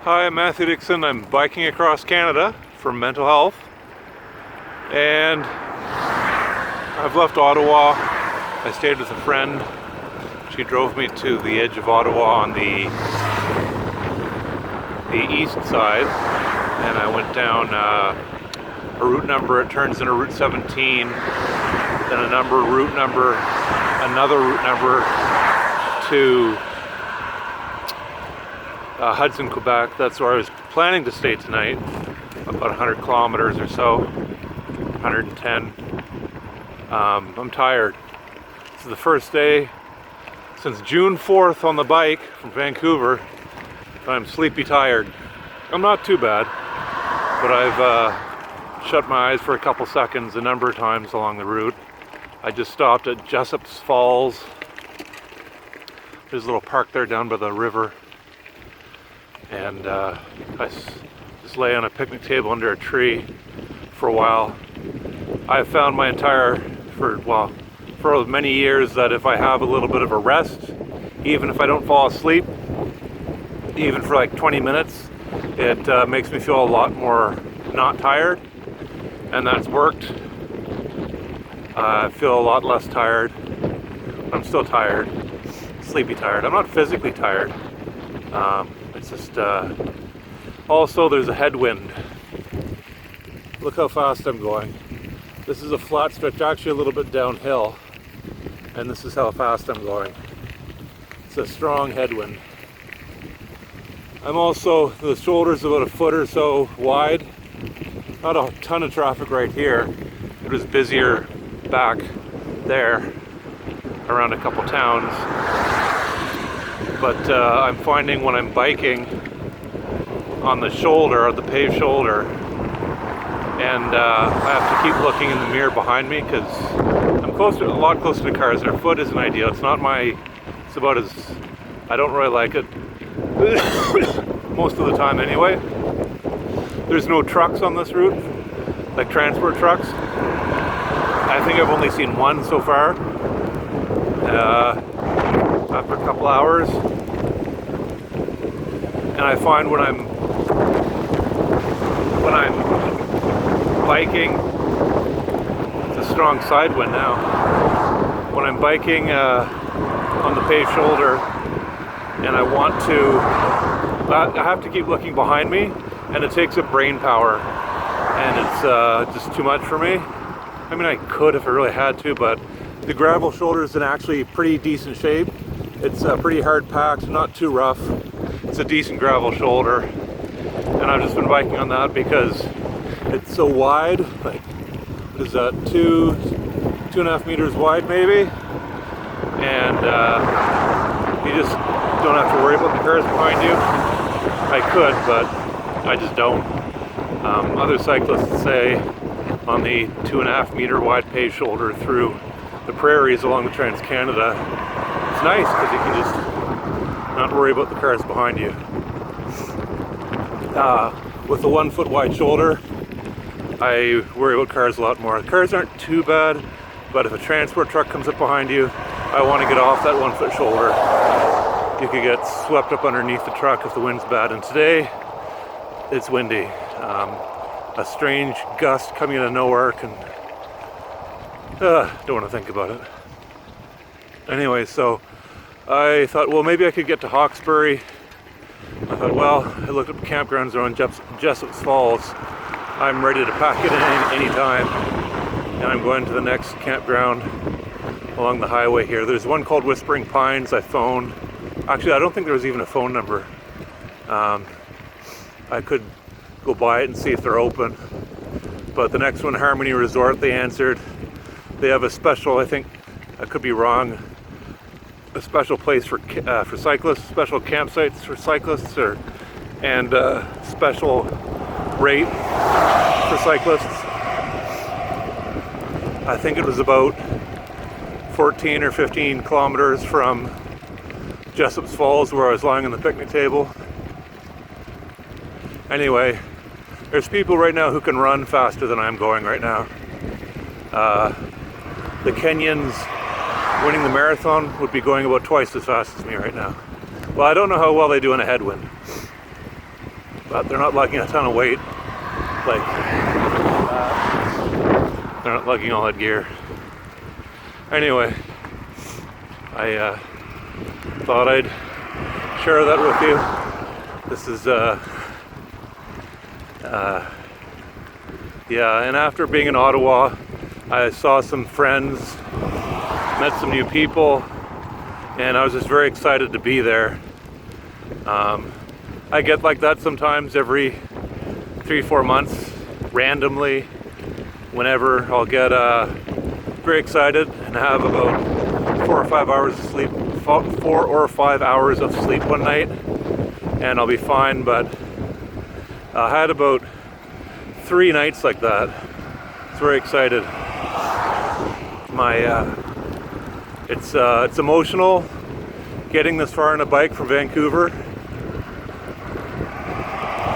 Hi, I'm Matthew Dixon. I'm biking across Canada for mental health, and I've left Ottawa. I stayed with a friend. She drove me to the edge of Ottawa on the east side, and I went down a route number. It turns into Route 17, then another route number to Hudson, Quebec. That's where I was planning to stay tonight, about 100 kilometers or so, 110. I'm tired. This is the first day since June 4th on the bike from Vancouver. I'm sleepy tired. I'm not too bad, but I've shut my eyes for a couple seconds a number of times along the route. I just stopped at Jessup's Falls. There's a little park there down by the river. And I just lay on a picnic table under a tree for a while. I've found for many years that if I have a little bit of a rest, even if I don't fall asleep, even for like 20 minutes, it makes me feel a lot more not tired, and that's worked. I feel a lot less tired. I'm still tired, sleepy tired. I'm not physically tired. It's just, also there's a headwind. Look how fast I'm going. This is a flat stretch, actually a little bit downhill, and this is how fast I'm going. It's a strong headwind. The shoulder's about a foot or so wide. Not a ton of traffic right here. It was busier back there around a couple towns. But I'm finding when I'm biking on the shoulder, the paved shoulder, and I have to keep looking in the mirror behind me because I'm a lot closer to cars. Their foot isn't ideal. It's about as, I don't really like it most of the time anyway. There's no trucks on this route, like transport trucks. I think I've only seen one so far. After a couple hours, and I find when I'm biking, it's a strong side wind now. When I'm biking on the paved shoulder, and I have to keep looking behind me, and it takes up brain power, and it's just too much for me. I mean, I could if I really had to, but the gravel shoulder is in actually pretty decent shape. It's pretty hard packed, not too rough. It's a decent gravel shoulder, and I've just been biking on that because it's so wide. Like, what is that, 2.5 meters wide maybe? And you just don't have to worry about the cars behind you. I could, but I just don't. Other cyclists say on the 2.5 meter wide paved shoulder through the prairies along the Trans-Canada, it's nice because you can just not worry about the cars behind you. With the 1 foot wide shoulder, I worry about cars a lot more. The cars aren't too bad, but if a transport truck comes up behind you, I want to get off that 1 foot shoulder. You could get swept up underneath the truck if the wind's bad, and today it's windy. A strange gust coming out of nowhere can don't want to think about it. Anyway, so I thought, well, maybe I could get to Hawkesbury. I thought, well, I looked up campgrounds around Jessup's Falls. I'm ready to pack it in any time, and I'm going to the next campground along the highway here. There's one called Whispering Pines. I phoned. Actually, I don't think there was even a phone number. I could go by it and see if they're open. But the next one, Harmony Resort, they answered. They have a special, I think, I could be wrong, a special place for cyclists, special campsites for cyclists, and special rate for cyclists. I think it was about 14 or 15 kilometers from Jessup's Falls where I was lying on the picnic table. Anyway, there's people right now who can run faster than I'm going right now. The Kenyans winning the marathon would be going about twice as fast as me right now. Well, I don't know how well they do in a headwind. they're not lugging a ton of weight. Like, they're not lugging all that gear. Anyway, I thought I'd share that with you. This is, yeah, and after being in Ottawa, I saw some friends, met some new people, and I was just very excited to be there. I get like that sometimes every 3-4 months, randomly, whenever I'll get very excited and have about 4 or 5 hours of sleep, 4 or 5 hours of sleep one night, and I'll be fine. But I had about 3 nights like that. I was very excited. It's emotional getting this far on a bike from Vancouver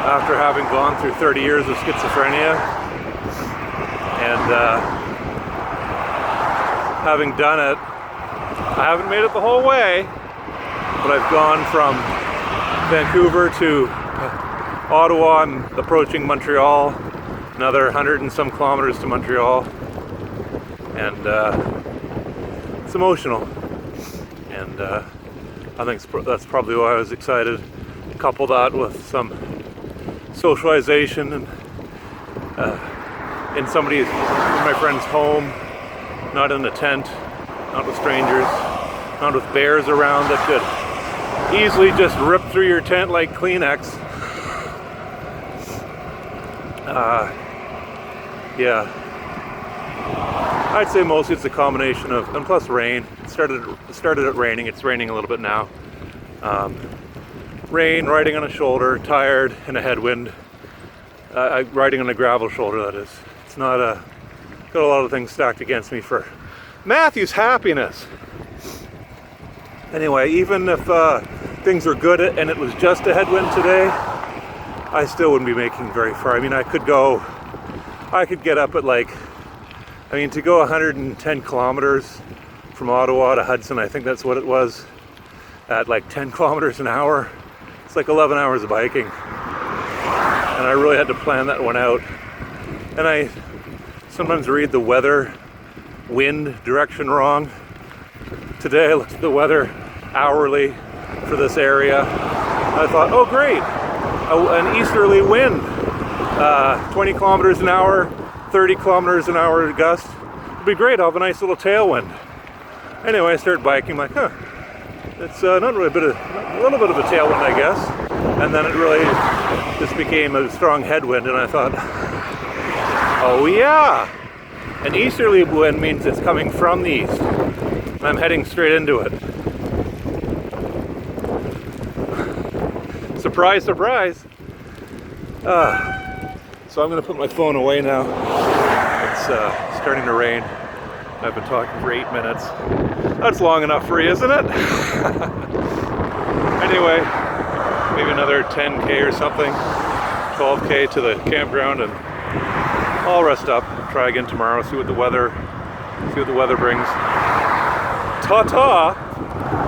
after having gone through 30 years of schizophrenia, and having done it, I haven't made it the whole way, but I've gone from Vancouver to Ottawa. I'm approaching Montreal, another 100 and some kilometers to Montreal, and it's emotional, and I think that's probably why I was excited. Couple that with some socialization and in my friend's home, not in a tent, not with strangers, not with bears around that could easily just rip through your tent like Kleenex. Yeah, I'd say mostly it's a combination of, and plus rain. It started it raining. It's raining a little bit now. Rain, riding on a shoulder, tired, and a headwind. Riding on a gravel shoulder, that is. It's not got a lot of things stacked against me for Matthew's happiness. Anyway, even if things were good and it was just a headwind today, I still wouldn't be making very far. I mean, I could get up at to go 110 kilometers from Ottawa to Hudson, I think that's what it was, at like 10 kilometers an hour. It's like 11 hours of biking. And I really had to plan that one out. And I sometimes read the weather, wind direction wrong. Today I looked at the weather hourly for this area. I thought, oh great, an easterly wind, 20 kilometers an hour, 30 kilometers an hour gust. It'd be great, I'll have a nice little tailwind. Anyway, I started biking, like, it's not really a little bit of a tailwind, I guess. And then it really just became a strong headwind, and I thought, oh yeah, an easterly wind means it's coming from the east. And I'm heading straight into it. Surprise, surprise. So I'm gonna put my phone away now. It's starting to rain. I've been talking for 8 minutes. That's long enough for you, isn't it? Anyway, maybe another 10K or something, 12K to the campground, and I'll rest up, try again tomorrow, see what the weather brings. Ta-ta!